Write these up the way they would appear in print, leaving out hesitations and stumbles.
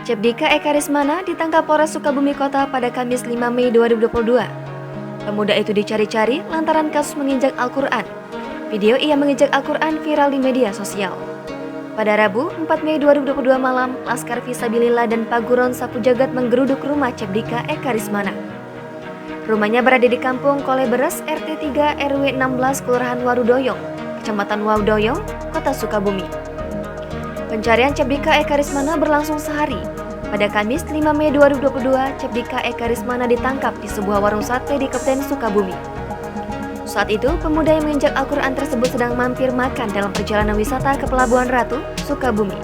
Cebdika Eka Rismana ditangkap Polres Sukabumi Kota pada Kamis 5 Mei 2022. Pemuda itu dicari-cari lantaran kasus menginjak Al-Quran. Video ia menginjak Al-Quran viral di media sosial. Pada Rabu 4 Mei 2022 malam, Laskar Fisabilillah dan Paguron Sapu Jagat menggeruduk rumah Cebdika Eka Rismana. Rumahnya berada di Kampung Koleberes RT 3 RW 16 Kelurahan Warudoyong, Kecamatan Warudoyong, Kota Sukabumi. Pencarian Cebdika Eka Rismana berlangsung sehari. Pada Kamis 5 Mei 2022, Cebdika Eka Rismana ditangkap di sebuah warung sate di Kabupaten Sukabumi. Saat itu, pemuda yang menginjak Al-Quran tersebut sedang mampir makan dalam perjalanan wisata ke Pelabuhan Ratu, Sukabumi.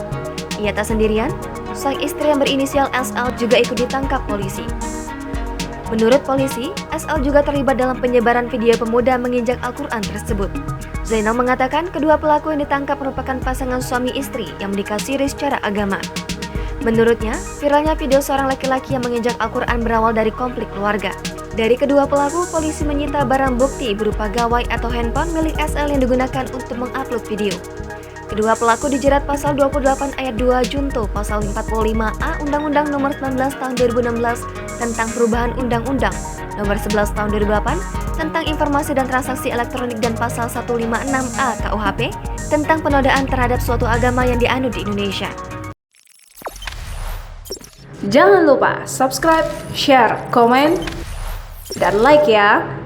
Ia tak sendirian, sang istri yang berinisial SL juga ikut ditangkap polisi. Menurut polisi, SL juga terlibat dalam penyebaran video pemuda menginjak Al-Quran tersebut. Zainal mengatakan kedua pelaku yang ditangkap merupakan pasangan suami istri yang menikah siri secara agama. Menurutnya, viralnya video seorang laki-laki yang menginjak Al-Quran berawal dari konflik keluarga. Dari kedua pelaku, polisi menyita barang bukti berupa gawai atau handphone milik SL yang digunakan untuk mengupload video. Kedua pelaku dijerat pasal 28 ayat 2 junto pasal 45A Undang-Undang Nomor 19 Tahun 2016 tentang perubahan Undang-Undang Nomor 11 Tahun 2008 tentang informasi dan transaksi elektronik dan pasal 156A KUHP tentang penodaan terhadap suatu agama yang dianut di Indonesia. Jangan lupa subscribe, share, komen, dan like ya!